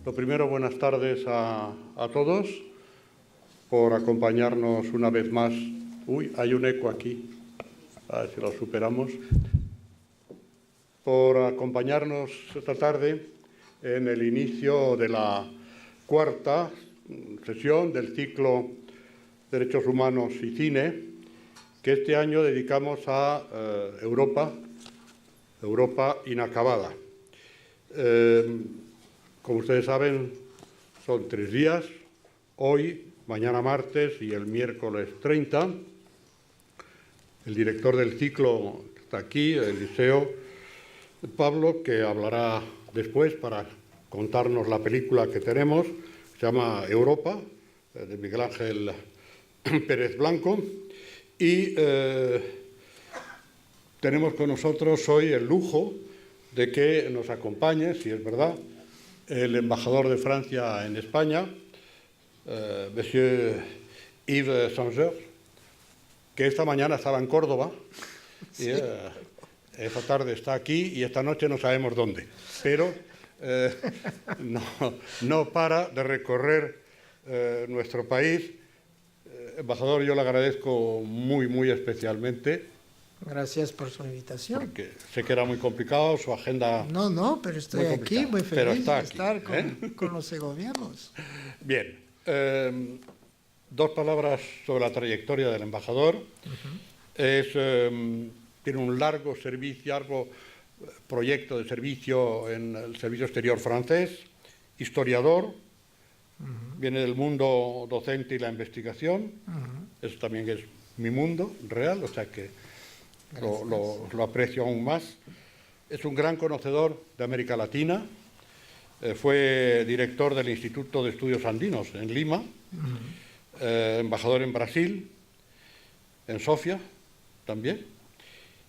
Lo primero, buenas tardes a todos por acompañarnos una vez más. Uy, hay un eco aquí, a ver si lo superamos. Por acompañarnos esta tarde en el inicio de la cuarta sesión del ciclo Derechos Humanos y Cine, que este año dedicamos a Europa inacabada. Como ustedes saben, son 3 días, hoy, mañana martes y el miércoles 30. El director del ciclo está aquí, Eliseo Pablo, que hablará después para contarnos la película que tenemos. Se llama Europa, de Miguel Ángel Pérez Blanco. Y tenemos con nosotros hoy el lujo de que nos acompañe, si es verdad, el embajador de Francia en España, Monsieur Yves Sanger, que esta mañana estaba en Córdoba, sí. Y esta tarde está aquí y esta noche no sabemos dónde, pero no para de recorrer nuestro país. Embajador, yo le agradezco muy especialmente. Gracias por su invitación. Porque sé que era muy complicado, su agenda... No, pero estoy aquí muy feliz de estar con los segovianos. Bien, 2 palabras sobre la trayectoria del embajador. Tiene un largo proyecto de servicio en el Servicio Exterior francés, historiador, viene del mundo docente y la investigación, eso también es mi mundo real, o sea que lo aprecio aún más. Es un gran conocedor de América Latina, fue director del Instituto de Estudios Andinos en Lima, embajador en Brasil, en Sofía también,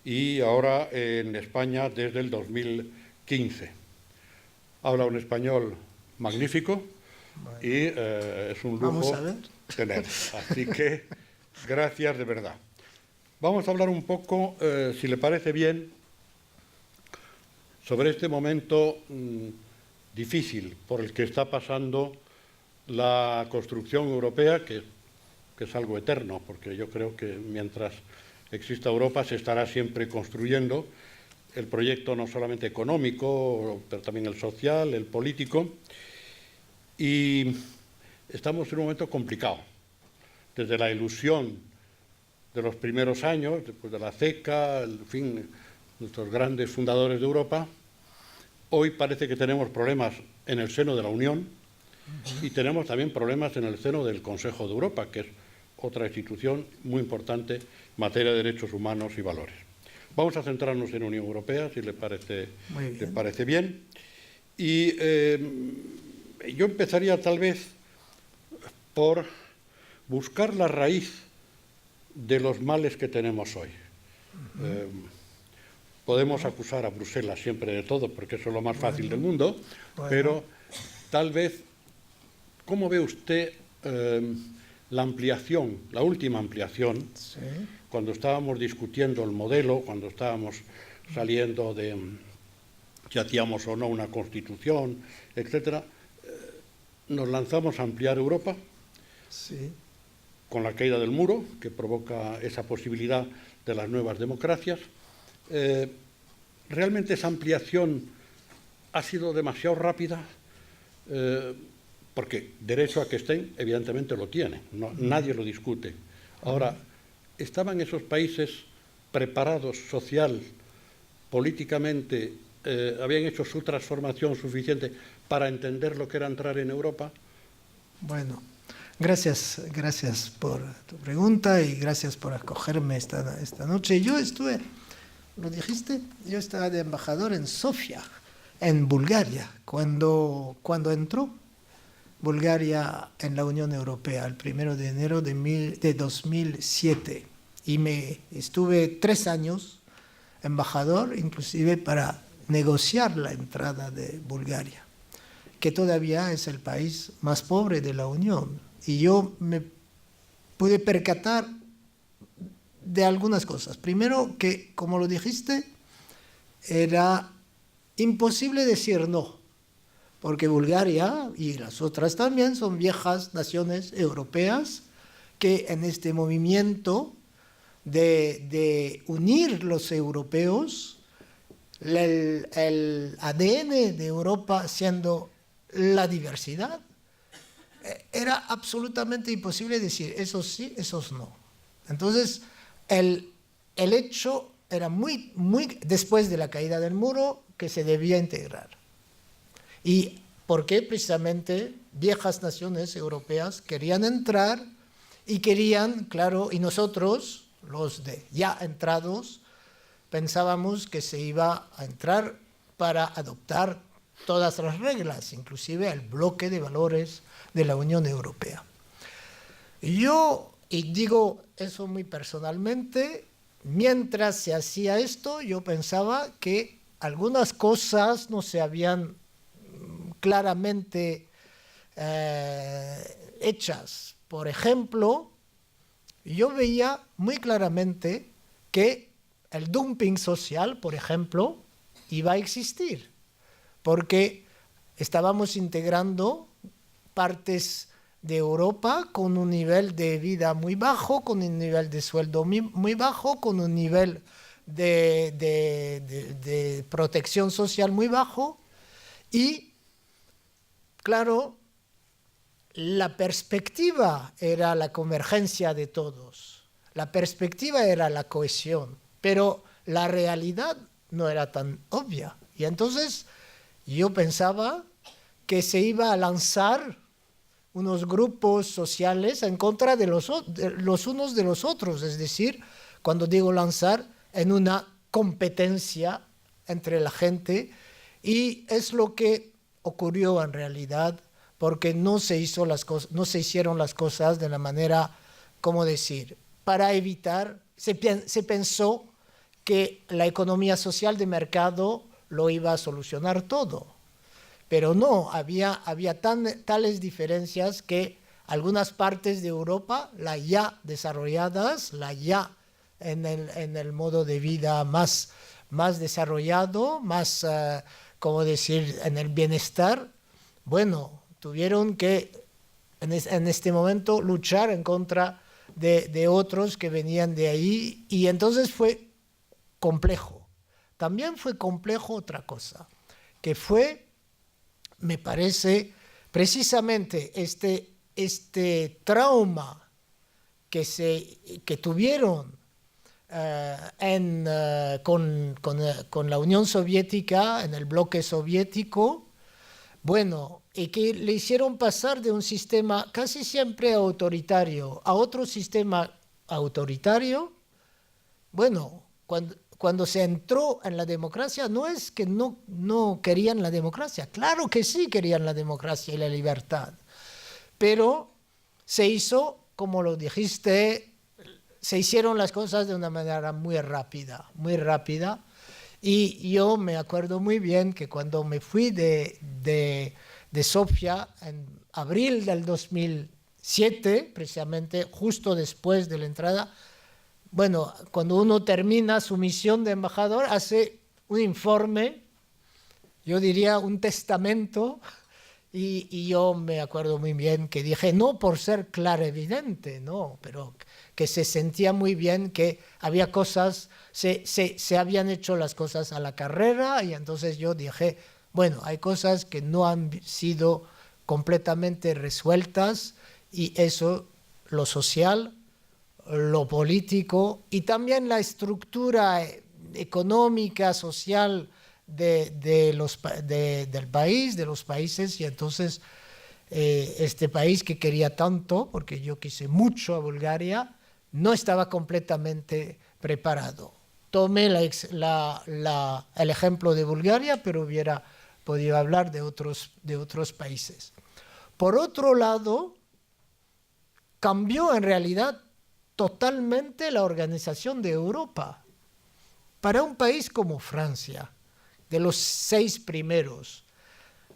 y ahora en España desde el 2015. Habla un español magnífico y es un lujo tener. Así que gracias de verdad. Vamos a hablar un poco, si le parece bien, sobre este momento difícil por el que está pasando la construcción europea, que es algo eterno, porque yo creo que mientras exista Europa se estará siempre construyendo el proyecto no solamente económico, pero también el social, el político, y estamos en un momento complicado. Desde la ilusión de los primeros años, después de la CECA, en fin, nuestros grandes fundadores de Europa, hoy parece que tenemos problemas en el seno de la Unión y tenemos también problemas en el seno del Consejo de Europa, que es otra institución muy importante en materia de derechos humanos y valores. Vamos a centrarnos en Unión Europea, si le parece bien. Y yo empezaría tal vez por buscar la raíz de los males que tenemos hoy. Podemos acusar a Bruselas siempre de todo, porque eso es lo más fácil del mundo, pero tal vez, ¿cómo ve usted la ampliación, la última ampliación, cuando estábamos discutiendo el modelo, cuando estábamos saliendo de si hacíamos o no una constitución, etcétera, nos lanzamos a ampliar Europa? Sí. Con la caída del muro, que provoca esa posibilidad de las nuevas democracias. ¿Realmente esa ampliación ha sido demasiado rápida? Porque derecho a que estén, evidentemente lo tienen, nadie lo discute. Ahora, ¿estaban esos países preparados social, políticamente, habían hecho su transformación suficiente para entender lo que era entrar en Europa? Bueno, gracias por tu pregunta y gracias por acogerme esta noche. Yo estuve, ¿lo dijiste? Yo estaba de embajador en Sofía, en Bulgaria, cuando entró Bulgaria en la Unión Europea, el 1 de enero de 2007. Y estuve 3 años embajador, inclusive para negociar la entrada de Bulgaria, que todavía es el país más pobre de la Unión. Y yo me pude percatar de algunas cosas. Primero, que, como lo dijiste, era imposible decir no, porque Bulgaria y las otras también son viejas naciones europeas que en este movimiento de unir los europeos, el ADN de Europa siendo la diversidad, era absolutamente imposible decir esos sí, esos no. Entonces, el hecho era muy después de la caída del muro que se debía integrar. ¿Y por qué? Precisamente viejas naciones europeas querían entrar y querían, claro, y nosotros, los de ya entrados, pensábamos que se iba a entrar para adoptar todas las reglas, inclusive el bloque de valores de la Unión Europea. Yo, y digo eso muy personalmente, mientras se hacía esto, yo pensaba que algunas cosas no se habían claramente hechas. Por ejemplo, yo veía muy claramente que el dumping social, por ejemplo, iba a existir, porque estábamos integrando partes de Europa con un nivel de vida muy bajo, con un nivel de sueldo muy bajo, con un nivel de protección social muy bajo, y claro, la perspectiva era la convergencia de todos, la perspectiva era la cohesión, pero la realidad no era tan obvia. Y entonces yo pensaba que se iba a lanzar unos grupos sociales en contra de los unos de los otros, es decir, cuando digo lanzar, en una competencia entre la gente, y es lo que ocurrió en realidad, porque no se hicieron las cosas de la manera, ¿cómo decir?, para evitar, se pensó que la economía social de mercado lo iba a solucionar todo. Pero no, había tales diferencias que algunas partes de Europa, las ya desarrolladas, las ya en el modo de vida más desarrollado, más, ¿cómo decir?, en el bienestar, bueno, tuvieron que en este momento luchar en contra de otros que venían de ahí, y entonces fue complejo. También fue complejo otra cosa, que fue, me parece, precisamente este trauma que tuvieron con la Unión Soviética, en el bloque soviético, bueno, y que le hicieron pasar de un sistema casi siempre autoritario a otro sistema autoritario. Bueno, cuando se entró en la democracia, no es que no querían la democracia, claro que sí querían la democracia y la libertad, pero se hizo, como lo dijiste, se hicieron las cosas de una manera muy rápida, y yo me acuerdo muy bien que cuando me fui de Sofía en abril del 2007, precisamente justo después de la entrada, bueno, cuando uno termina su misión de embajador, hace un informe, yo diría un testamento, y yo me acuerdo muy bien que dije, no por ser clarividente, no, pero que se sentía muy bien que había cosas, se habían hecho las cosas a la carrera, y entonces yo dije, bueno, hay cosas que no han sido completamente resueltas, y eso, lo social, lo político y también la estructura económica, social del país, de los países, y entonces este país que quería tanto, porque yo quise mucho a Bulgaria, no estaba completamente preparado. Tomé el ejemplo de Bulgaria, pero hubiera podido hablar de otros países. Por otro lado, cambió en realidad totalmente la organización de Europa. Para un país como Francia, de los 6 primeros,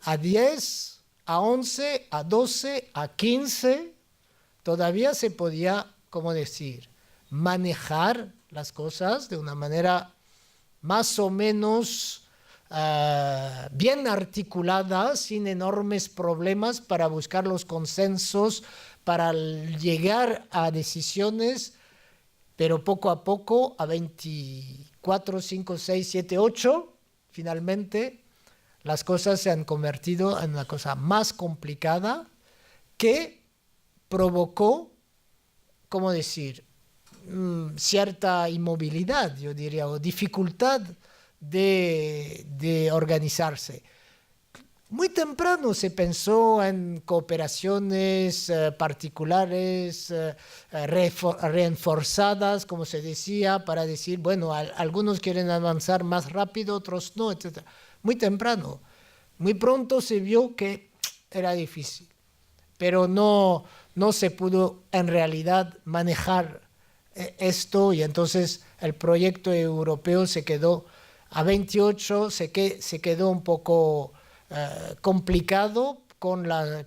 a 10, a 11, a 12, a 15, todavía se podía, ¿cómo decir?, manejar las cosas de una manera más o menos bien articulada, sin enormes problemas para buscar los consensos, para llegar a decisiones, pero poco a poco, a 24, 5, 6, 7, 8, finalmente las cosas se han convertido en una cosa más complicada que provocó, ¿cómo decir?, cierta inmovilidad, yo diría, o dificultad de organizarse. Muy temprano se pensó en cooperaciones particulares, reforzadas, como se decía, para decir, bueno, algunos quieren avanzar más rápido, otros no, etc. Muy temprano. Muy pronto se vio que era difícil, pero no se pudo en realidad manejar esto, y entonces el proyecto europeo se quedó a 28, se quedó un poco complicado con la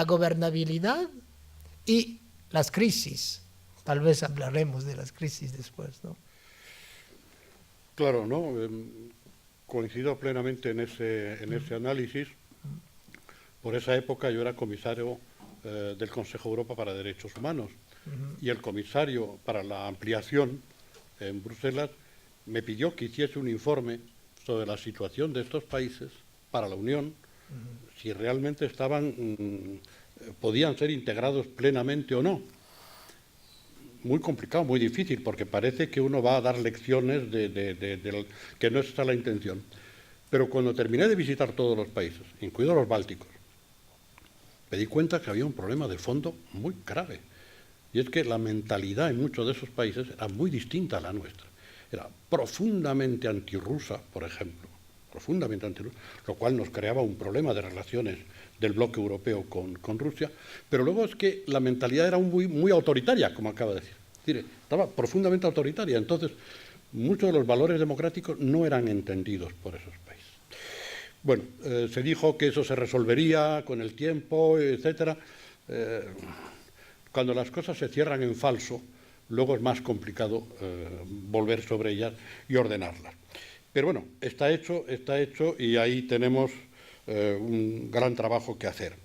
gobernabilidad y las crisis. Tal vez hablaremos de las crisis después, ¿no? Claro, ¿no? Coincido plenamente en ese análisis. Por esa época yo era comisario del Consejo de Europa para Derechos Humanos, y el comisario para la ampliación en Bruselas me pidió que hiciese un informe sobre la situación de estos países para la Unión, si realmente podían ser integrados plenamente o no. Muy complicado, muy difícil, porque parece que uno va a dar lecciones que no es esa la intención. Pero cuando terminé de visitar todos los países, incluidos los bálticos, me di cuenta que había un problema de fondo muy grave. Y es que la mentalidad en muchos de esos países era muy distinta a la nuestra. Era profundamente antirrusa, por ejemplo, profundamente antirrusa, lo cual nos creaba un problema de relaciones del bloque europeo con Rusia, pero luego es que la mentalidad era muy autoritaria, como acaba de decir. Es decir, estaba profundamente autoritaria, entonces muchos de los valores democráticos no eran entendidos por esos países. Bueno, se dijo que eso se resolvería con el tiempo, etcétera. Cuando las cosas se cierran en falso, luego es más complicado volver sobre ellas y ordenarlas. Pero bueno, está hecho y ahí tenemos un gran trabajo que hacer.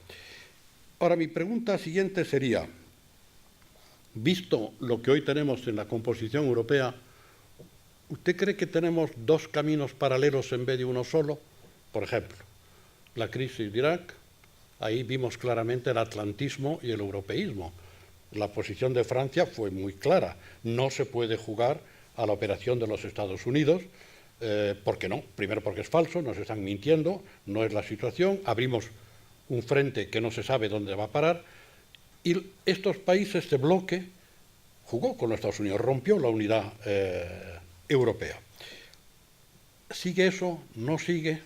Ahora, mi pregunta siguiente sería, visto lo que hoy tenemos en la composición europea, ¿usted cree que tenemos dos caminos paralelos en vez de uno solo? Por ejemplo, la crisis de Irak, ahí vimos claramente el atlantismo y el europeísmo. La posición de Francia fue muy clara. No se puede jugar a la operación de los Estados Unidos. ¿Por qué no? Primero porque es falso, nos están mintiendo, no es la situación. Abrimos un frente que no se sabe dónde va a parar. Y estos países, este bloque, jugó con los Estados Unidos, rompió la unidad europea. ¿Sigue eso? ¿No sigue?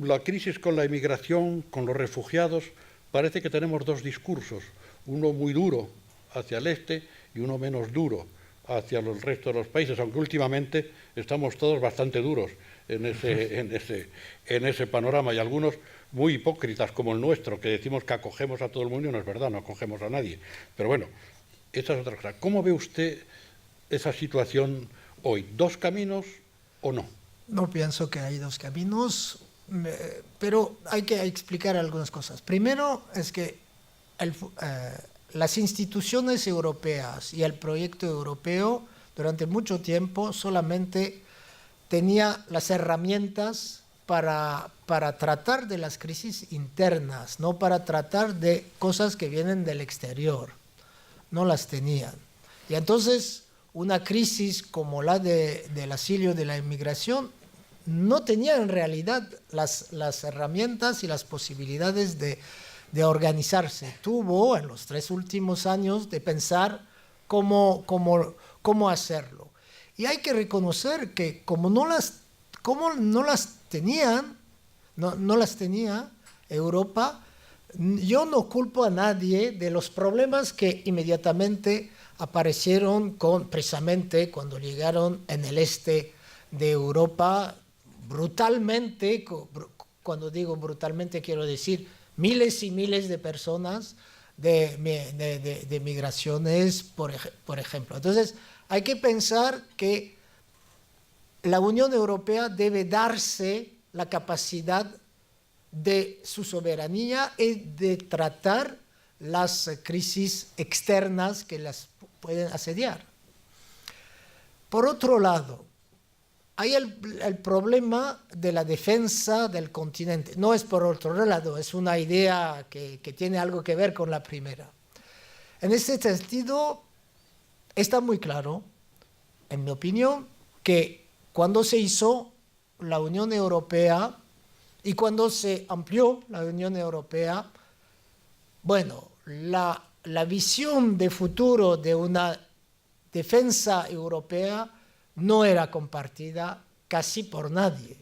La crisis con la inmigración, con los refugiados, parece que tenemos dos discursos. Uno muy duro hacia el este y uno menos duro hacia el resto de los países, aunque últimamente estamos todos bastante duros en ese panorama, y algunos muy hipócritas como el nuestro, que decimos que acogemos a todo el mundo y no es verdad, no acogemos a nadie. Pero bueno, esa es otra cosa. ¿Cómo ve usted esa situación hoy? ¿Dos caminos o no? No pienso que hay dos caminos, pero hay que explicar algunas cosas. Primero es que las instituciones europeas y el proyecto europeo durante mucho tiempo solamente tenía las herramientas para tratar de las crisis internas, no para tratar de cosas que vienen del exterior. No las tenían. Y entonces una crisis como la del asilo, de la inmigración, no tenía en realidad las herramientas y las posibilidades de organizarse. Tuvo en los 3 últimos años de pensar cómo hacerlo. Y hay que reconocer que como no las tenía Europa, yo no culpo a nadie de los problemas que inmediatamente aparecieron precisamente cuando llegaron en el este de Europa brutalmente. Cuando digo brutalmente quiero decir miles y miles de personas de migraciones, por ejemplo. Entonces hay que pensar que la Unión Europea debe darse la capacidad de su soberanía y de tratar las crisis externas que las pueden asediar. Por otro lado, hay el problema de la defensa del continente. No es por otro lado, es una idea que tiene algo que ver con la primera. En este sentido, está muy claro, en mi opinión, que cuando se hizo la Unión Europea y cuando se amplió la Unión Europea, bueno, la visión de futuro de una defensa europea no era compartida casi por nadie.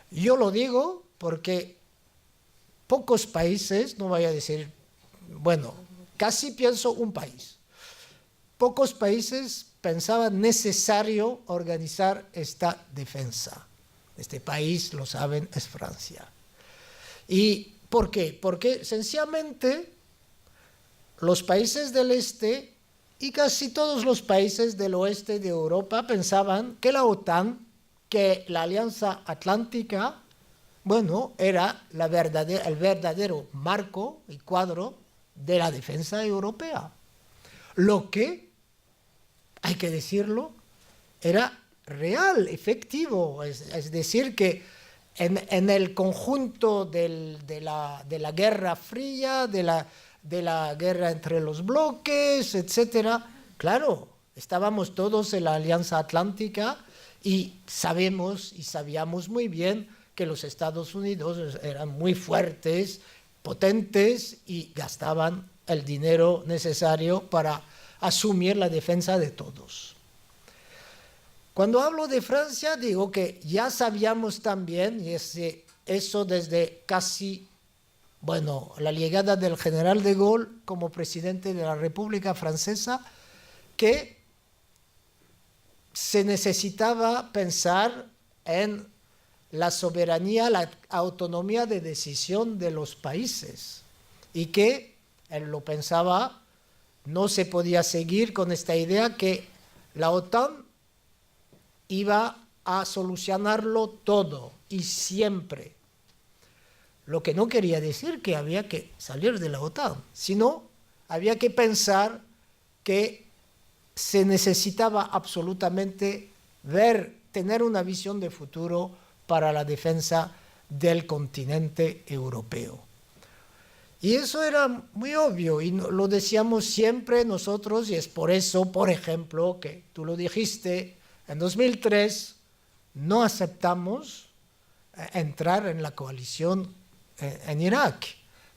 Yo lo digo porque pocos países, no voy a decir, bueno, casi pienso un país, pocos países pensaban necesario organizar esta defensa. Este país, lo saben, es Francia. ¿Y por qué? Porque sencillamente los países del este y casi todos los países del oeste de Europa pensaban que la OTAN, que la Alianza Atlántica, bueno, era el verdadero marco y cuadro de la defensa europea. Lo que, hay que decirlo, era real, efectivo. Es decir, que en el conjunto de la Guerra Fría, de la guerra entre los bloques, etcétera, claro, estábamos todos en la Alianza Atlántica y sabíamos muy bien que los Estados Unidos eran muy fuertes, potentes y gastaban el dinero necesario para asumir la defensa de todos. Cuando hablo de Francia, digo que ya sabíamos también, y eso desde casi, bueno, la llegada del general de Gaulle como presidente de la República Francesa, que se necesitaba pensar en la soberanía, la autonomía de decisión de los países, y que él lo pensaba, no se podía seguir con esta idea que la OTAN iba a solucionarlo todo y siempre. Lo que no quería decir que había que salir de la OTAN, sino había que pensar que se necesitaba absolutamente tener una visión de futuro para la defensa del continente europeo. Y eso era muy obvio y lo decíamos siempre nosotros, y es por eso, por ejemplo, que tú lo dijiste, en 2003 no aceptamos entrar en la coalición en Irak,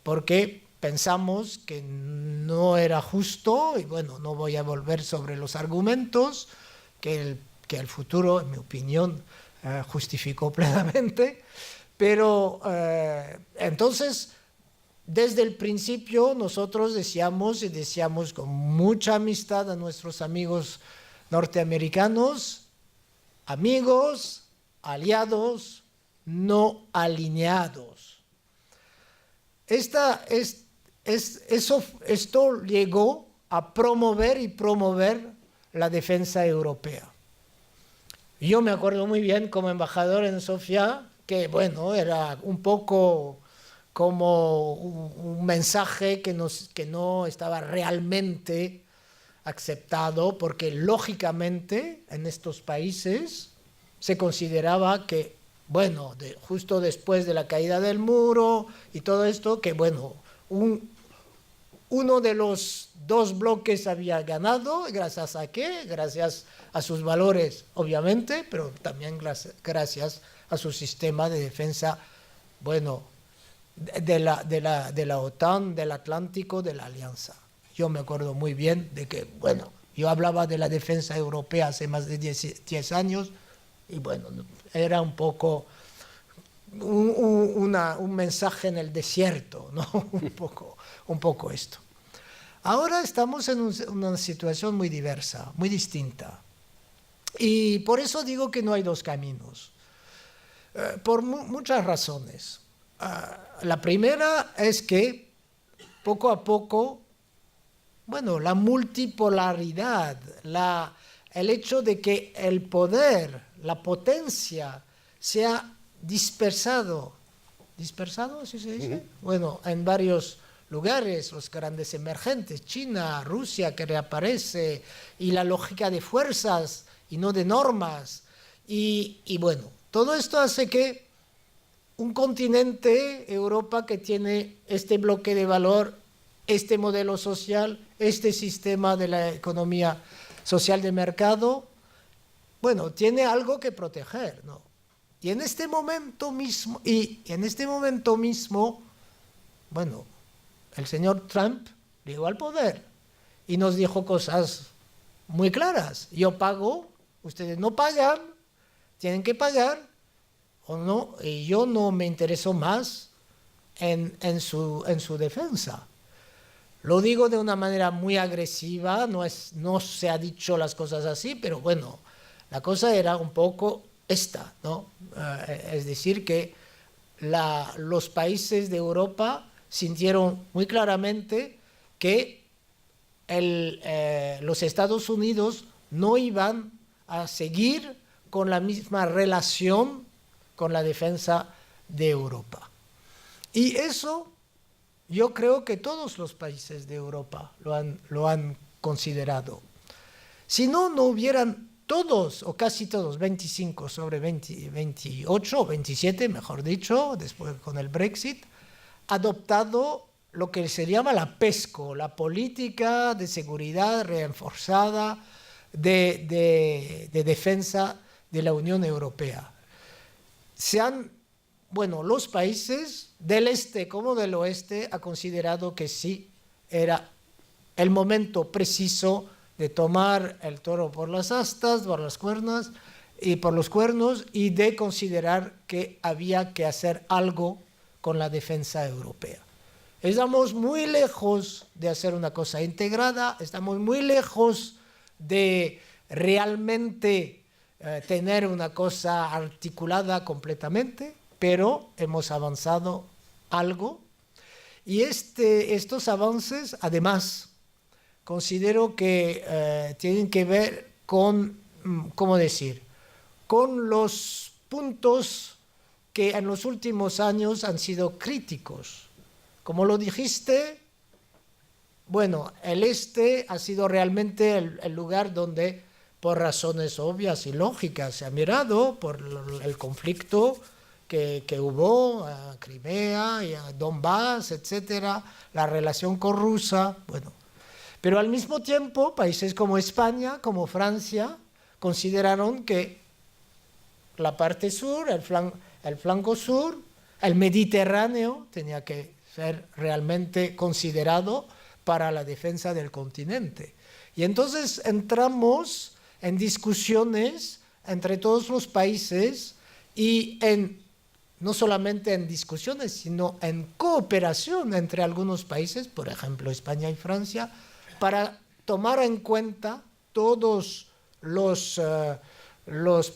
porque pensamos que no era justo, y bueno, no voy a volver sobre los argumentos, que el futuro, en mi opinión, justificó plenamente, pero entonces, desde el principio nosotros decíamos con mucha amistad a nuestros amigos norteamericanos, amigos, aliados, no alineados. Esto llegó a promover la defensa europea. Yo me acuerdo muy bien como embajador en Sofía, que bueno, era un poco como un mensaje que no estaba realmente aceptado, porque lógicamente en estos países se consideraba que, bueno, justo después de la caída del muro y todo esto, que bueno, uno de los dos bloques había ganado, ¿gracias a qué? Gracias a sus valores, obviamente, pero también gracias a su sistema de defensa, bueno, de la OTAN, del Atlántico, de la Alianza. Yo me acuerdo muy bien de que, bueno, yo hablaba de la defensa europea hace más de 10 años y bueno, era un poco un mensaje en el desierto, ¿no? un poco esto. Ahora estamos en una situación muy diversa, muy distinta. Y por eso digo que no hay dos caminos, por muchas razones. La primera es que poco a poco, bueno, la multipolaridad, el hecho de que el poder, la potencia se ha dispersado, ¿así se dice? Bueno, en varios lugares, los grandes emergentes, China, Rusia que reaparece, y la lógica de fuerzas y no de normas. Y bueno, todo esto hace que un continente, Europa, que tiene este bloque de valor, este modelo social, este sistema de la economía social de mercado, bueno, tiene algo que proteger, ¿no? Y en este momento mismo, bueno, el señor Trump llegó al poder y nos dijo cosas muy claras. Yo pago, ustedes no pagan, tienen que pagar o no, y yo no me intereso más en su defensa. Lo digo de una manera muy agresiva, no se ha dicho las cosas así, pero bueno, la cosa era un poco esta, ¿no? Es decir, que los países de Europa sintieron muy claramente que los Estados Unidos no iban a seguir con la misma relación con la defensa de Europa. Y eso yo creo que todos los países de Europa lo han considerado. Si no, no hubieran todos, o casi todos, 25 sobre 28 o 27, mejor dicho, después con el Brexit, adoptado lo que se llama la PESCO, la política de seguridad reforzada de defensa de la Unión Europea. Los países del este como del oeste han considerado que sí era el momento preciso de tomar el toro por las astas, por los cuernos y de considerar que había que hacer algo con la defensa europea. Estamos muy lejos de hacer una cosa integrada, estamos muy lejos de realmente tener una cosa articulada completamente, pero hemos avanzado algo. Y estos avances, además, considero que tienen que ver con, ¿cómo decir?, con los puntos que en los últimos años han sido críticos. Como lo dijiste, bueno, el este ha sido realmente el lugar donde, por razones obvias y lógicas, se ha mirado por el conflicto que hubo a Crimea y a Donbass, etcétera, la relación con Rusia, bueno. Pero al mismo tiempo, países como España, como Francia, consideraron que la parte sur, el flanco sur, el Mediterráneo, tenía que ser realmente considerado para la defensa del continente. Y entonces entramos en discusiones entre todos los países y no solamente en discusiones, sino en cooperación entre algunos países, por ejemplo España y Francia, para tomar en cuenta todos los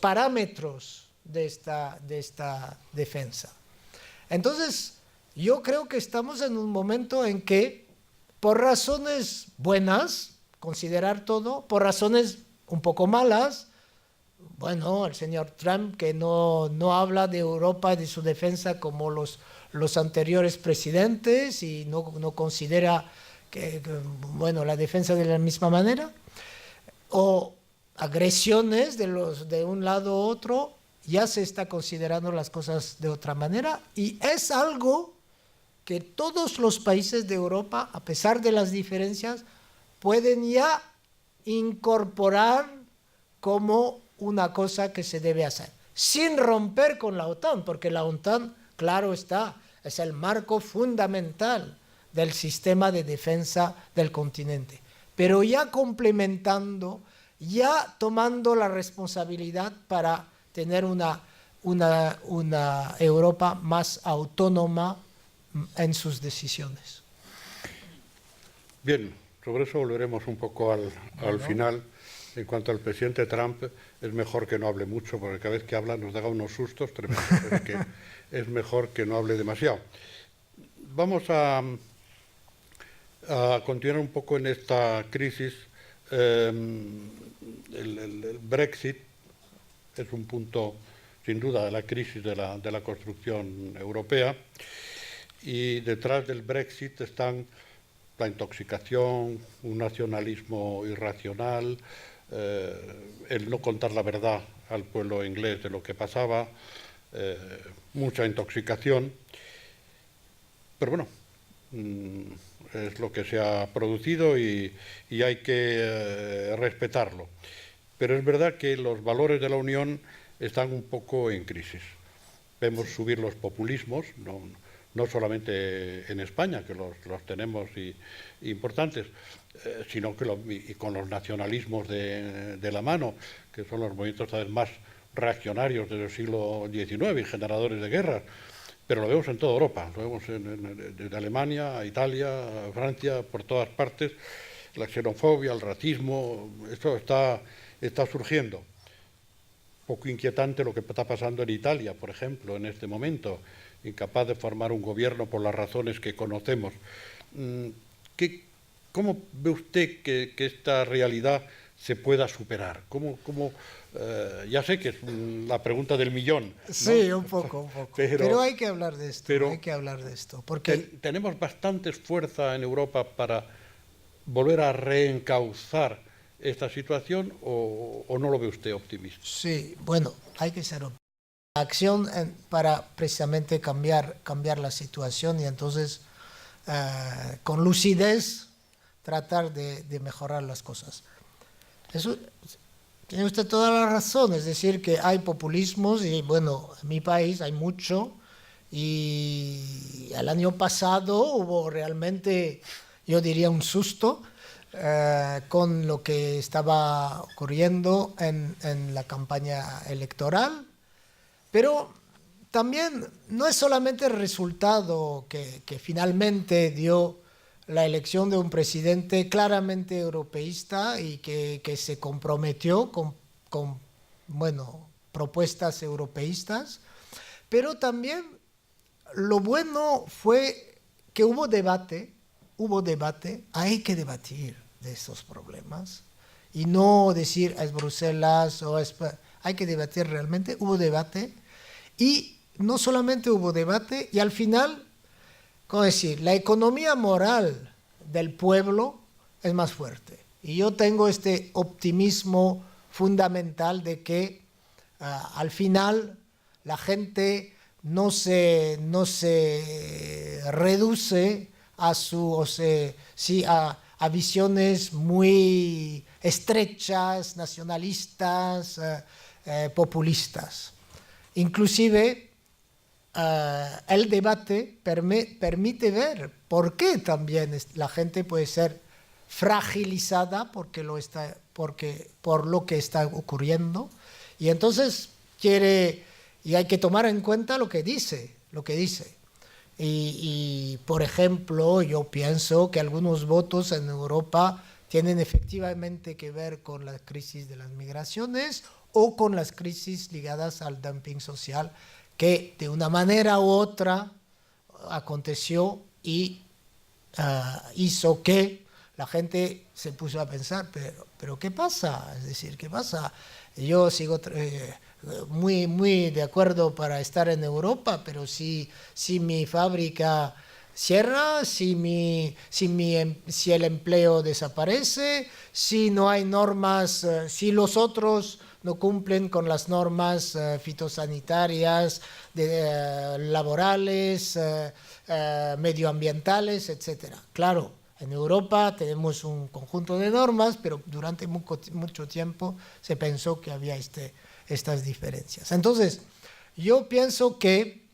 parámetros de esta defensa. Entonces, yo creo que estamos en un momento en que, por razones buenas, considerar todo, por razones un poco malas, bueno, el señor Trump que no habla de Europa y de su defensa como los anteriores presidentes y no considera que la defensa de la misma manera, o agresiones de un lado a otro, ya se está considerando las cosas de otra manera y es algo que todos los países de Europa, a pesar de las diferencias, pueden ya incorporar como una cosa que se debe hacer, sin romper con la OTAN, porque la OTAN, claro está, es el marco fundamental del sistema de defensa del continente, pero ya complementando, ya tomando la responsabilidad para tener una Europa más autónoma en sus decisiones. Bien, sobre eso volveremos un poco al final. En cuanto al presidente Trump, es mejor que no hable mucho, porque cada vez que habla nos da unos sustos tremendos, pero que es mejor que no hable demasiado. Vamos a continuar un poco en esta crisis. El Brexit es un punto, sin duda, de la crisis de la construcción europea. Y detrás del Brexit están la intoxicación, un nacionalismo irracional, el no contar la verdad al pueblo inglés de lo que pasaba, mucha intoxicación. Pero bueno, es lo que se ha producido y hay que respetarlo. Pero es verdad que los valores de la Unión están un poco en crisis. Vemos subir los populismos, no solamente en España, que los tenemos importantes, sino que y con los nacionalismos de la mano, que son los movimientos cada vez más reaccionarios desde el siglo XIX y generadores de guerras. Pero lo vemos en toda Europa, lo vemos desde Alemania a Italia, a Francia, por todas partes. La xenofobia, el racismo, esto está surgiendo. Poco inquietante lo que está pasando en Italia, por ejemplo, en este momento, incapaz de formar un gobierno por las razones que conocemos. ¿Cómo ve usted que esta realidad se pueda superar? Ya sé que es la pregunta del millón, ¿no? Sí, un poco. Pero hay que hablar de esto, porque tenemos bastante fuerza en Europa para volver a reencauzar esta situación, o no lo ve usted optimista. Sí, bueno, hay que ser optimista. Acción para precisamente cambiar la situación y entonces con lucidez tratar de mejorar las cosas. Eso tiene usted toda la razón, es decir, que hay populismos y bueno, en mi país hay mucho y el año pasado hubo realmente, yo diría, un susto con lo que estaba ocurriendo en la campaña electoral, pero también no es solamente el resultado que finalmente dio la elección de un presidente claramente europeísta y que se comprometió con propuestas europeístas, pero también lo bueno fue que hubo debate, hay que debatir de esos problemas y no decir es Bruselas o es... Hay que debatir realmente, hubo debate y no solamente hubo debate y al final, ¿cómo decir? La economía moral del pueblo es más fuerte. Y yo tengo este optimismo fundamental de que al final la gente no se reduce a visiones muy estrechas, nacionalistas, populistas. Inclusive el debate permite ver por qué también la gente puede ser fragilizada por lo que está ocurriendo y entonces y hay que tomar en cuenta lo que dice. Y por ejemplo, yo pienso que algunos votos en Europa tienen efectivamente que ver con la crisis de las migraciones o con las crisis ligadas al dumping social que de una manera u otra aconteció y hizo que la gente se puso a pensar, pero ¿qué pasa? Es decir, ¿qué pasa? Yo sigo muy de acuerdo para estar en Europa, pero si mi fábrica cierra, si el empleo desaparece, si no hay normas, si los otros no cumplen con las normas fitosanitarias, laborales, medioambientales, etc. Claro, en Europa tenemos un conjunto de normas, pero durante mucho tiempo se pensó que había estas diferencias. Entonces, yo pienso que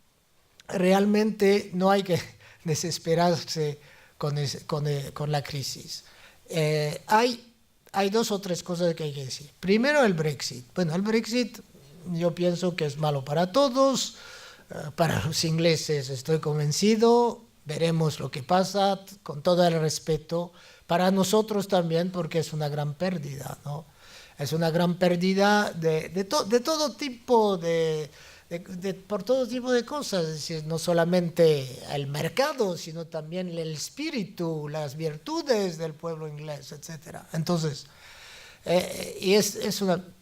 realmente no hay que desesperarse con la crisis. Hay dos o tres cosas que hay que decir. Primero, el Brexit. Bueno, el Brexit yo pienso que es malo para todos. Para los ingleses estoy convencido. Veremos lo que pasa, con todo el respeto. Para nosotros también, porque es una gran pérdida, ¿no? Es una gran pérdida de todo tipo por todo tipo de cosas, es decir, no solamente el mercado, sino también el espíritu, las virtudes del pueblo inglés, etc. Entonces,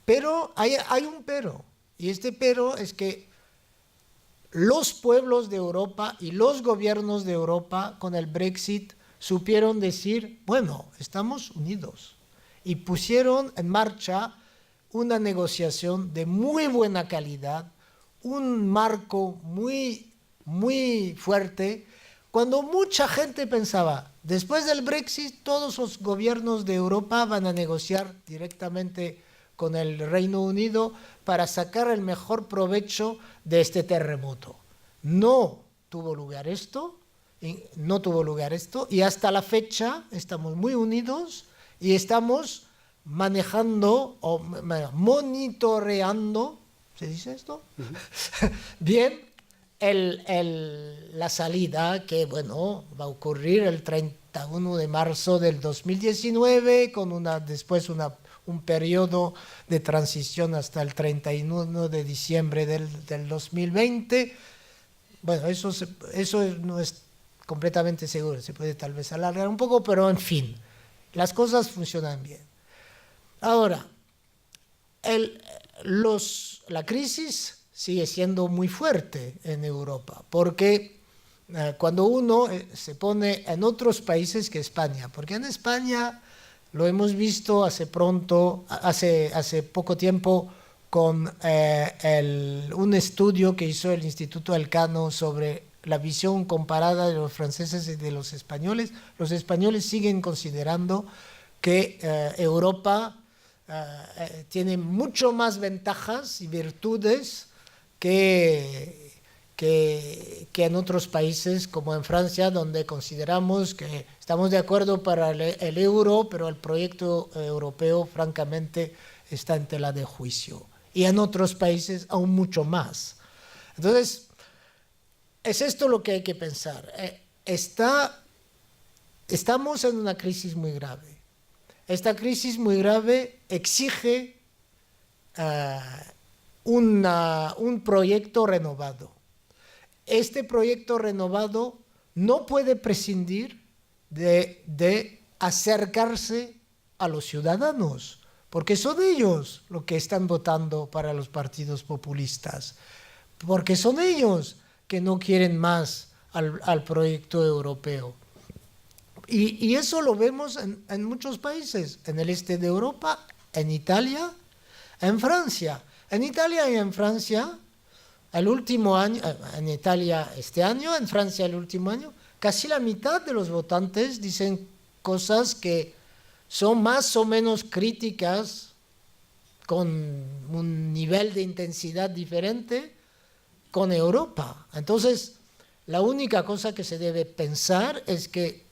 pero hay un pero. Y este pero es que los pueblos de Europa y los gobiernos de Europa con el Brexit supieron decir, bueno, estamos unidos. Y pusieron en marcha una negociación de muy buena calidad, un marco muy, muy fuerte, cuando mucha gente pensaba, después del Brexit, todos los gobiernos de Europa van a negociar directamente con el Reino Unido para sacar el mejor provecho de este terremoto. No tuvo lugar esto, y hasta la fecha estamos muy unidos y estamos manejando o monitoreando, ¿se dice esto? Bien, la salida que, bueno, va a ocurrir el 31 de marzo del 2019 con después un periodo de transición hasta el 31 de diciembre del 2020. Bueno, eso no es completamente seguro, se puede tal vez alargar un poco, pero en fin, las cosas funcionan bien. Ahora, la crisis sigue siendo muy fuerte en Europa, porque cuando uno se pone en otros países que España, porque en España lo hemos visto hace poco tiempo con un estudio que hizo el Instituto Elcano sobre la visión comparada de los franceses y de los españoles. Los españoles siguen considerando que Europa tiene mucho más ventajas y virtudes que en otros países como en Francia, donde consideramos que estamos de acuerdo para el euro, pero el proyecto europeo francamente está en tela de juicio. Y en otros países aún mucho más. Entonces, es esto lo que hay que pensar. Estamos en una crisis muy grave. Esta crisis muy grave exige un proyecto renovado. Este proyecto renovado no puede prescindir de acercarse a los ciudadanos, porque son ellos los que están votando para los partidos populistas, porque son ellos que no quieren más al proyecto europeo. Y eso lo vemos en muchos países, en el este de Europa, en Italia, en Francia. En Italia y en Francia, el último año, en Italia este año, en Francia el último año, casi la mitad de los votantes dicen cosas que son más o menos críticas, con un nivel de intensidad diferente, con Europa. Entonces, la única cosa que se debe pensar es que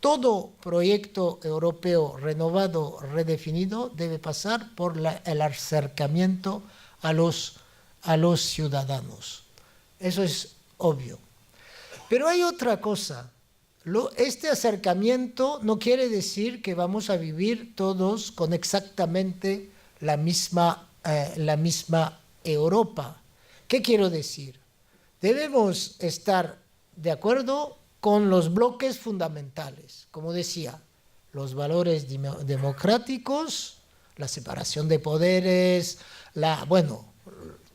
todo proyecto europeo renovado, redefinido, debe pasar por el acercamiento a los ciudadanos. Eso es obvio. Pero hay otra cosa. Este acercamiento no quiere decir que vamos a vivir todos con exactamente la misma Europa. ¿Qué quiero decir? Debemos estar de acuerdo con los bloques fundamentales, como decía, los valores democráticos, la separación de poderes,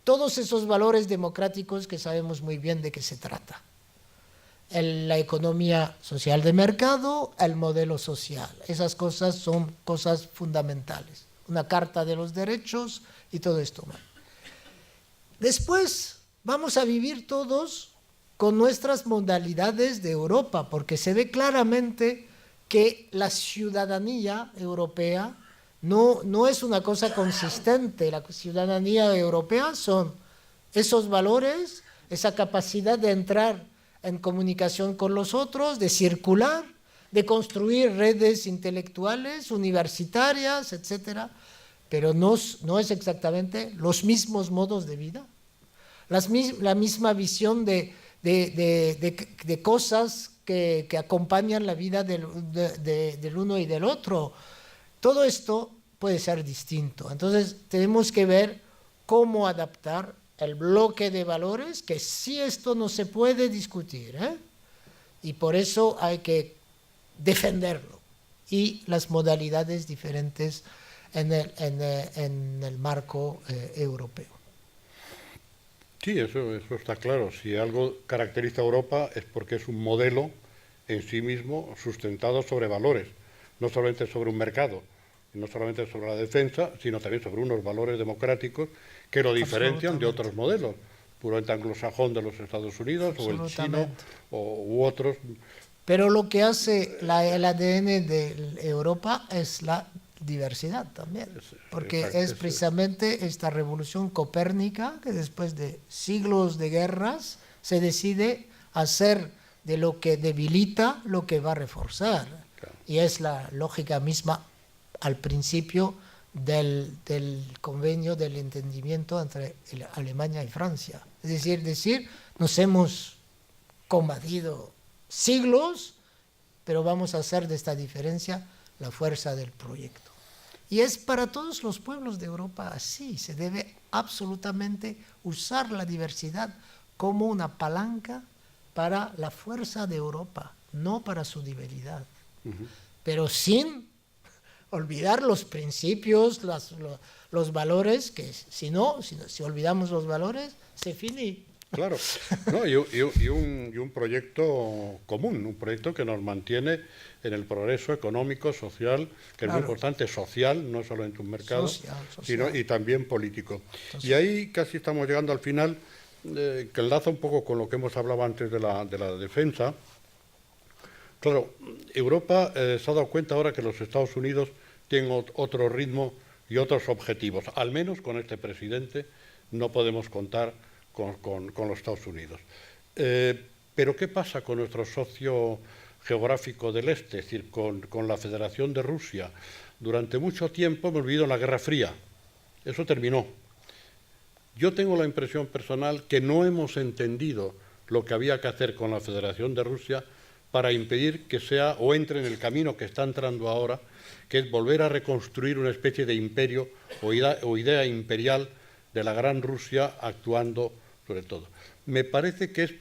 todos esos valores democráticos que sabemos muy bien de qué se trata. La economía social de mercado, el modelo social, esas cosas son cosas fundamentales. Una carta de los derechos y todo esto. Después vamos a vivir todos con nuestras modalidades de Europa, porque se ve claramente que la ciudadanía europea no es una cosa consistente. La ciudadanía europea son esos valores, esa capacidad de entrar en comunicación con los otros, de circular, de construir redes intelectuales, universitarias, etc. Pero no es exactamente los mismos modos de vida, la misma visión de cosas que acompañan la vida del uno y del otro. Todo esto puede ser distinto. Entonces tenemos que ver cómo adaptar el bloque de valores, que sí, esto no se puede discutir, y por eso hay que defenderlo, y las modalidades diferentes en el marco europeo. Sí, eso está claro. Si algo caracteriza a Europa es porque es un modelo en sí mismo sustentado sobre valores, no solamente sobre un mercado, y no solamente sobre la defensa, sino también sobre unos valores democráticos que lo diferencian de otros modelos, puramente anglosajón de los Estados Unidos o el chino u otros. Pero lo que hace el ADN de Europa es la diversidad también, porque es precisamente esta revolución copérnica que después de siglos de guerras se decide hacer de lo que debilita lo que va a reforzar. Claro. Y es la lógica misma al principio del convenio del entendimiento entre Alemania y Francia. Es decir, nos hemos combatido siglos, pero vamos a hacer de esta diferencia la fuerza del proyecto. Y es para todos los pueblos de Europa así. Se debe absolutamente usar la diversidad como una palanca para la fuerza de Europa, no para su debilidad. Pero sin olvidar los principios, los valores, que si olvidamos los valores, se finí. Claro, no, y un proyecto común, un proyecto que nos mantiene en el progreso económico, social, que claro. Es muy importante, social, no solamente un mercado, sino y también político. Y ahí casi estamos llegando al final, que enlaza un poco con lo que hemos hablado antes de la defensa. Claro, Europa se ha dado cuenta ahora que los Estados Unidos tienen otro ritmo y otros objetivos. Al menos con este presidente no podemos contar con los Estados Unidos. Pero ¿qué pasa con nuestro socio geográfico del este? Es decir, con la Federación de Rusia. Durante mucho tiempo hemos vivido en la Guerra Fría. Eso terminó. Yo tengo la impresión personal que no hemos entendido lo que había que hacer con la Federación de Rusia para impedir que sea o entre en el camino que está entrando ahora, que es volver a reconstruir una especie de imperio o idea imperial de la gran Rusia actuando sobre todo. Me parece que es,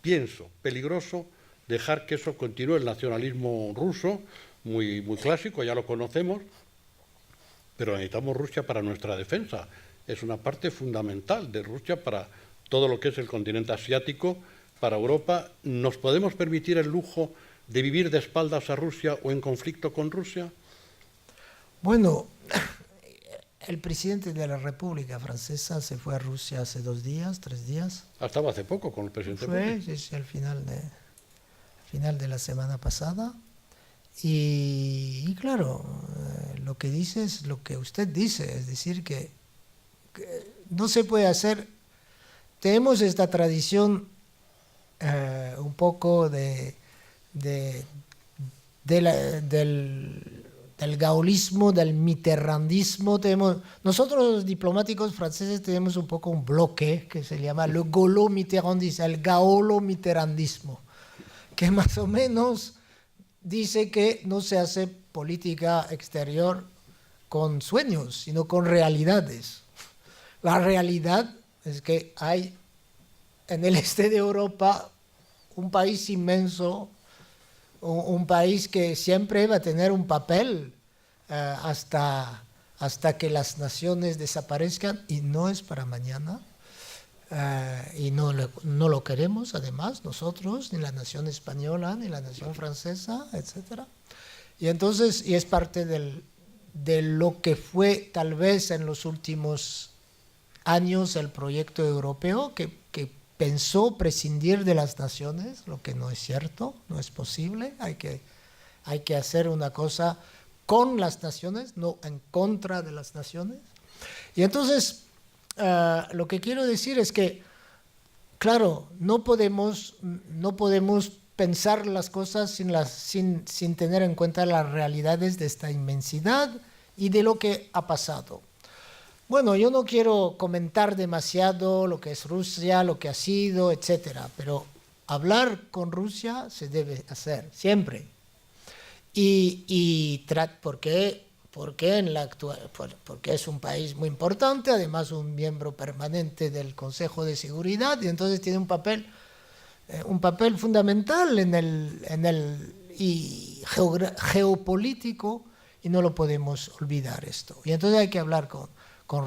pienso, peligroso dejar que eso continúe, el nacionalismo ruso, muy clásico, ya lo conocemos, pero necesitamos Rusia para nuestra defensa. Es una parte fundamental de Rusia para todo lo que es el continente asiático, para Europa. ¿Nos podemos permitir el lujo de vivir de espaldas a Rusia o en conflicto con Rusia? Bueno, el presidente de la República Francesa se fue a Rusia hace 2 días, 3 días. Estaba hace poco con el presidente. Sí, al final de la semana pasada. Y claro, lo que dice es lo que usted dice, es decir, que no se puede hacer. Tenemos esta tradición un poco del gaullismo, del mitterrandismo. Nosotros los diplomáticos franceses tenemos un poco un bloque que se llama le gaulo-mitterrandismo, el gaolo-mitterrandismo, que más o menos dice que no se hace política exterior con sueños, sino con realidades. La realidad es que hay en el este de Europa un país inmenso, un país que siempre va a tener un papel hasta que las naciones desaparezcan, y no es para mañana, y no lo queremos además nosotros, ni la nación española, ni la nación francesa, etc. Y entonces, y es parte de lo que fue tal vez en los últimos años el proyecto europeo, que pensó prescindir de las naciones, lo que no es cierto, no es posible. Hay que hacer una cosa con las naciones, no en contra de las naciones. Y entonces, lo que quiero decir es que, claro, no podemos pensar las cosas sin tener en cuenta las realidades de esta inmensidad y de lo que ha pasado. Bueno, yo no quiero comentar demasiado lo que es Rusia, lo que ha sido, etcétera, pero hablar con Rusia se debe hacer siempre. Porque es un país muy importante, además un miembro permanente del Consejo de Seguridad, y entonces tiene un papel fundamental geopolítico, y no lo podemos olvidar esto. Y entonces hay que hablar con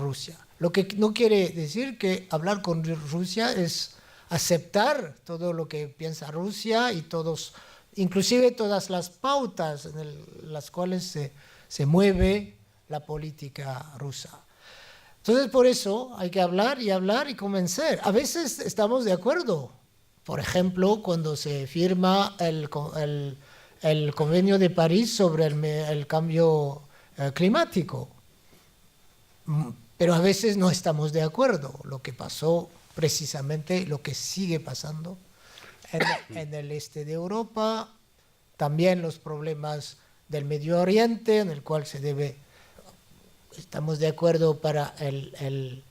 Rusia. Lo que no quiere decir que hablar con Rusia es aceptar todo lo que piensa Rusia y inclusive todas las pautas en las cuales se mueve la política rusa. Entonces, por eso hay que hablar y convencer. A veces estamos de acuerdo. Por ejemplo, cuando se firma el Convenio de París sobre el cambio climático. Pero a veces no estamos de acuerdo. Lo que pasó precisamente, lo que sigue pasando en el este de Europa, también los problemas del Medio Oriente, en el cual estamos de acuerdo para el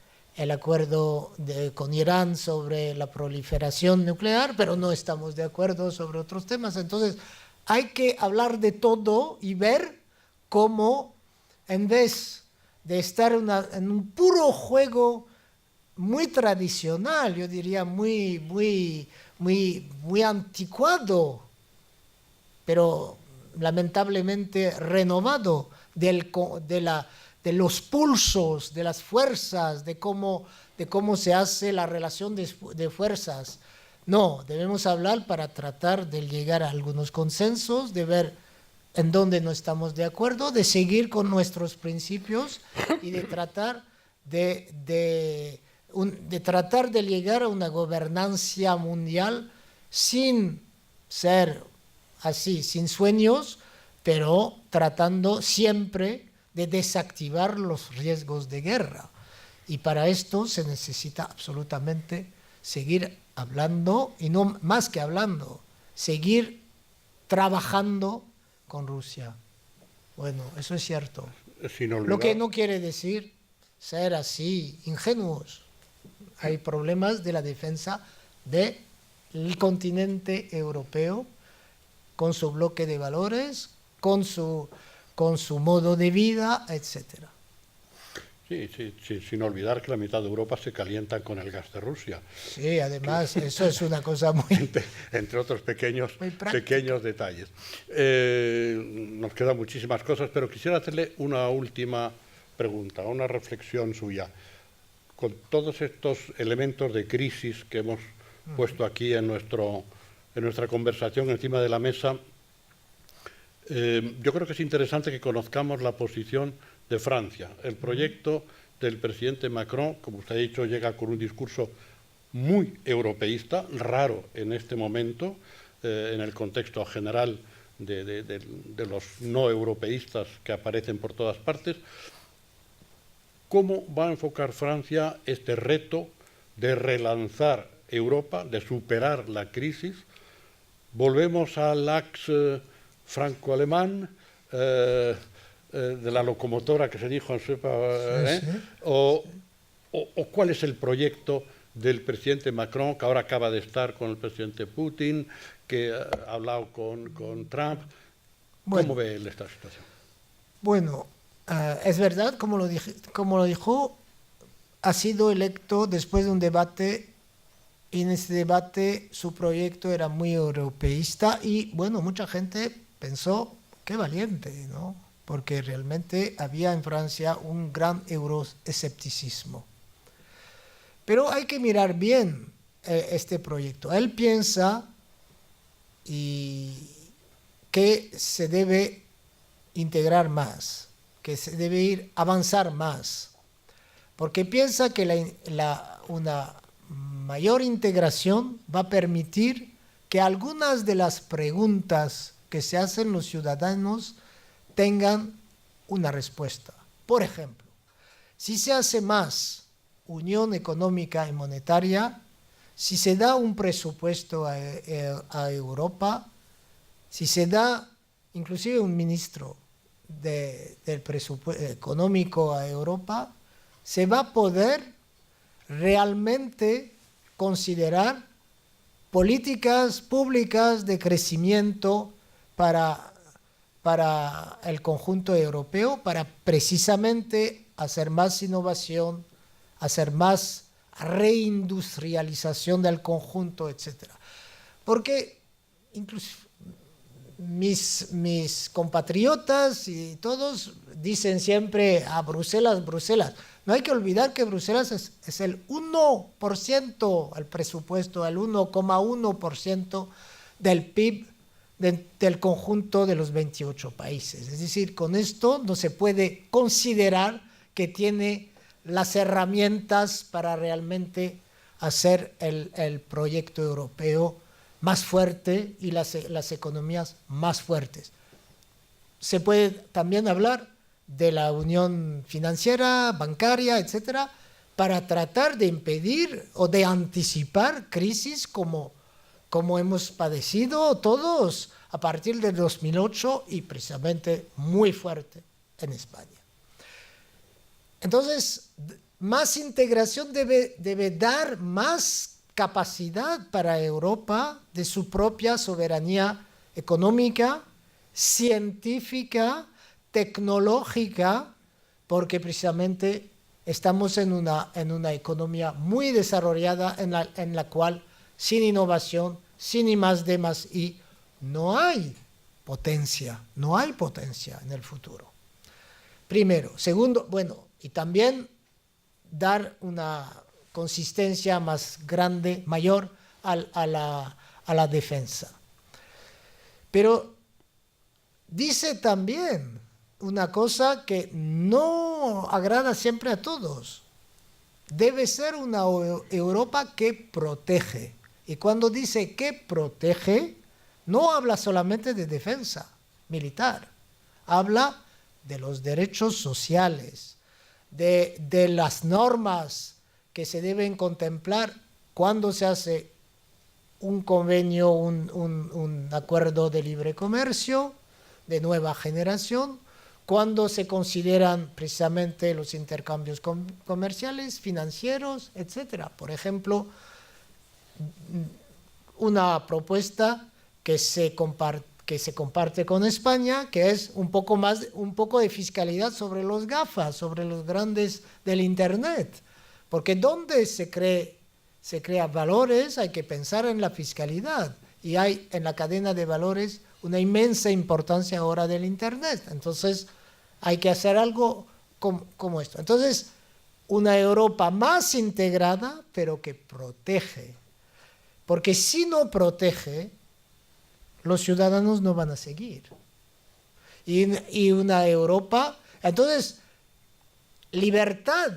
acuerdo con Irán sobre la proliferación nuclear, pero no estamos de acuerdo sobre otros temas. Entonces, hay que hablar de todo y ver cómo, en vez de estar en un puro juego muy tradicional, yo diría muy anticuado, pero lamentablemente renovado, de los pulsos, de las fuerzas, de cómo se hace la relación de fuerzas. No, debemos hablar para tratar de llegar a algunos consensos, de ver en dónde no estamos de acuerdo, de seguir con nuestros principios y de tratar de llegar a una gobernanza mundial sin ser así, sin sueños, pero tratando siempre de desactivar los riesgos de guerra. Y para esto se necesita absolutamente seguir hablando, y no más que hablando, seguir trabajando con Rusia. Bueno, eso es cierto. Lo que no quiere decir ser así ingenuos. Hay problemas de la defensa del continente europeo, con su bloque de valores, con su modo de vida, etcétera. Sí, sin olvidar que la mitad de Europa se calienta con el gas de Rusia. Sí, además, eso es una cosa muy... Entre otros pequeños detalles. Nos quedan muchísimas cosas, pero quisiera hacerle una última pregunta, una reflexión suya. Con todos estos elementos de crisis que hemos puesto aquí en nuestra conversación encima de la mesa, yo creo que es interesante que conozcamos la posición de Francia. El proyecto del presidente Macron, como usted ha dicho, llega con un discurso muy europeísta, raro en este momento, en el contexto general de los no europeístas que aparecen por todas partes. ¿Cómo va a enfocar Francia este reto de relanzar Europa, de superar la crisis? ¿Volvemos al axe franco-alemán, de la locomotora que se dijo en su o cuál es el proyecto del presidente Macron, que ahora acaba de estar con el presidente Putin, que ha hablado con Trump? ¿Cómo ve él esta situación? Bueno, es verdad, como lo dijo, ha sido electo después de un debate, y en ese debate su proyecto era muy europeísta y, bueno, mucha gente pensó, qué valiente, ¿no? Porque realmente había en Francia un gran euroescepticismo. Pero hay que mirar bien este proyecto. Él piensa que se debe integrar más, que se debe avanzar más, porque piensa que una mayor integración va a permitir que algunas de las preguntas que se hacen los ciudadanos tengan una respuesta. Por ejemplo, si se hace más unión económica y monetaria, si se da un presupuesto a Europa, si se da inclusive un ministro del presupuesto económico a Europa, se va a poder realmente considerar políticas públicas de crecimiento para el conjunto europeo, para precisamente hacer más innovación, hacer más reindustrialización del conjunto, etc. Porque incluso mis compatriotas y todos dicen siempre a Bruselas, Bruselas. No hay que olvidar que Bruselas es el 1%, el presupuesto, el 1,1% del PIB del conjunto de los 28 países. Es decir, con esto no se puede considerar que tiene las herramientas para realmente hacer el proyecto europeo más fuerte y las economías más fuertes. Se puede también hablar de la unión financiera, bancaria, etcétera, para tratar de impedir o de anticipar crisis como hemos padecido todos a partir del 2008 y precisamente muy fuerte en España. Entonces, más integración debe dar más capacidad para Europa de su propia soberanía económica, científica, tecnológica, porque precisamente estamos en una economía muy desarrollada en la cual sin innovación, sin I+D+I, no hay potencia en el futuro. Primero. Segundo, bueno, y también dar una consistencia más grande, mayor a la defensa. Pero dice también una cosa que no agrada siempre a todos. Debe ser una Europa que protege. Y cuando dice que protege, no habla solamente de defensa militar, habla de los derechos sociales, de las normas que se deben contemplar cuando se hace un convenio, un acuerdo de libre comercio de nueva generación, cuando se consideran precisamente los intercambios comerciales, financieros, etc. Por ejemplo, una propuesta que se comparte con España, que es un poco de fiscalidad sobre los GAFA, sobre los grandes del Internet. Porque donde se crea valores hay que pensar en la fiscalidad. Y hay en la cadena de valores una inmensa importancia ahora del Internet. Entonces hay que hacer algo como esto. Entonces, una Europa más integrada, pero que protege. Porque si no protege, los ciudadanos no van a seguir. Y una Europa, entonces, libertad,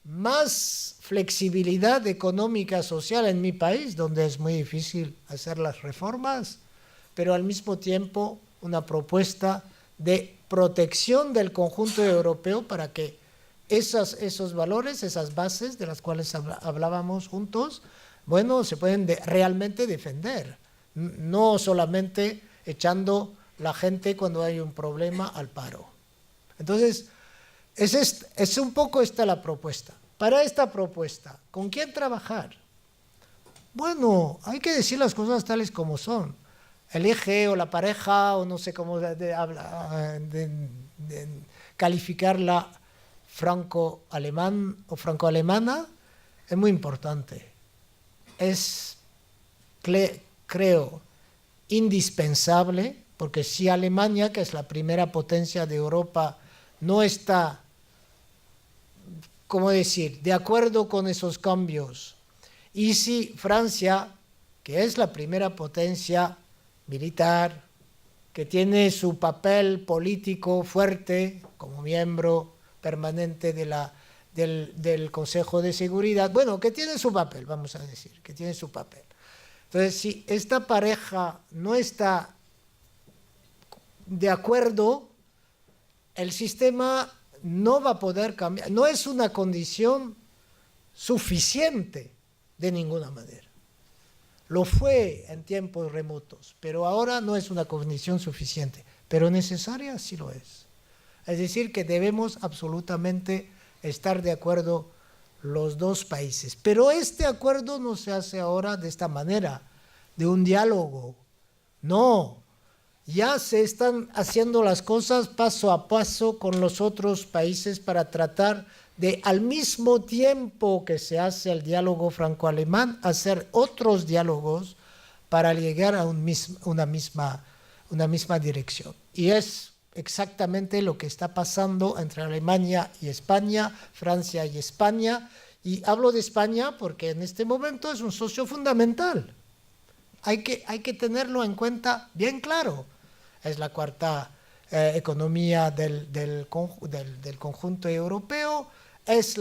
más flexibilidad económica, social en mi país, donde es muy difícil hacer las reformas, pero al mismo tiempo una propuesta de protección del conjunto europeo para que esos valores, esas bases de las cuales hablábamos juntos, bueno, se pueden realmente defender, no solamente echando la gente cuando hay un problema al paro. Entonces, es un poco esta la propuesta. Para esta propuesta, ¿con quién trabajar? Bueno, hay que decir las cosas tales como son. El eje o la pareja, o no sé cómo calificarla, franco-alemán o franco-alemana, es muy importante. Es, creo, indispensable, porque si Alemania, que es la primera potencia de Europa, no está, ¿cómo decir?, de acuerdo con esos cambios, y si Francia, que es la primera potencia militar, que tiene su papel político fuerte como miembro permanente del Consejo de Seguridad, bueno, que tiene su papel, vamos a decir, que tiene su papel. Entonces, si esta pareja no está de acuerdo, el sistema no va a poder cambiar, no es una condición suficiente de ninguna manera. Lo fue en tiempos remotos, pero ahora no es una condición suficiente, pero necesaria sí lo es. Es decir, que debemos absolutamente estar de acuerdo los dos países. Pero este acuerdo no se hace ahora de esta manera, de un diálogo. No, ya se están haciendo las cosas paso a paso con los otros países para tratar de, al mismo tiempo que se hace el diálogo franco-alemán, hacer otros diálogos para llegar a una misma una misma dirección. Y es exactamente lo que está pasando entre Alemania y España, Francia y España. Y hablo de España porque en este momento es un socio fundamental. Hay que tenerlo en cuenta bien claro. Es la cuarta economía del conjunto europeo. Es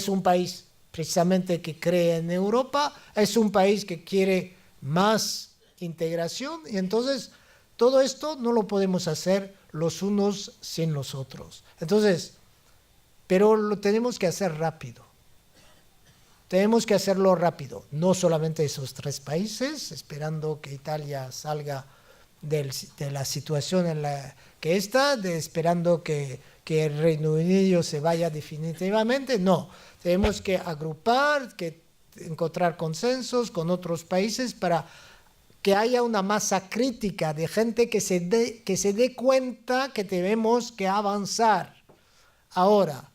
un país precisamente que cree en Europa. Es un país que quiere más integración. Y entonces todo esto no lo podemos hacer los unos sin los otros. Entonces, pero lo tenemos que hacer rápido. Tenemos que hacerlo rápido, no solamente esos 3 países, esperando que Italia salga de la situación en la que está, esperando que el Reino Unido se vaya definitivamente. No, tenemos que agrupar, que encontrar consensos con otros países para que haya una masa crítica de gente que se dé cuenta que tenemos que avanzar ahora.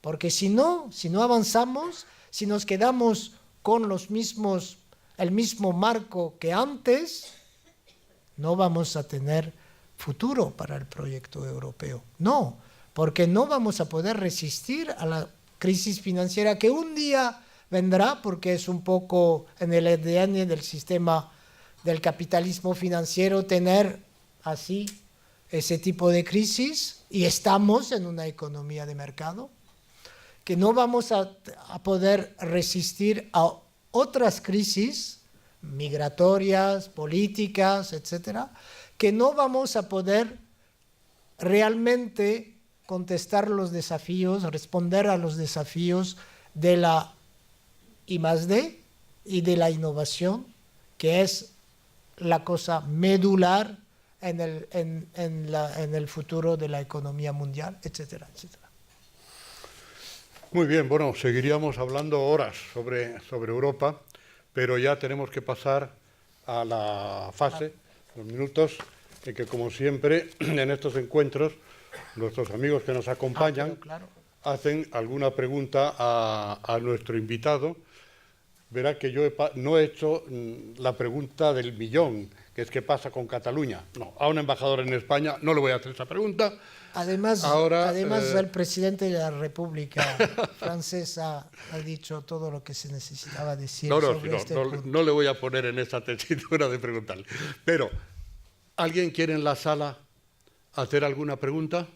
Porque si no avanzamos, si nos quedamos con el mismo marco que antes, no vamos a tener futuro para el proyecto europeo. No, porque no vamos a poder resistir a la crisis financiera que un día vendrá, porque es un poco en el ADN del sistema del capitalismo financiero tener así ese tipo de crisis, y estamos en una economía de mercado, que no vamos a poder resistir a otras crisis migratorias, políticas, etcétera, que no vamos a poder realmente contestar los desafíos, responder a los desafíos de la I+D y de la innovación, que es la cosa medular en el futuro de la economía mundial, etcétera, etcétera. Muy bien, bueno, seguiríamos hablando horas sobre Europa, pero ya tenemos que pasar a la fase, los minutos, en que, como siempre, en estos encuentros, nuestros amigos que nos acompañan hacen alguna pregunta a nuestro invitado. Verá que yo no he hecho la pregunta del millón, que es ¿qué pasa con Cataluña? No, a un embajador en España no le voy a hacer esa pregunta. Además, el presidente de la República Francesa ha dicho todo lo que se necesitaba decir sobre este punto. No le voy a poner en esa tesitura de preguntarle. Pero, ¿alguien quiere en la sala hacer alguna pregunta?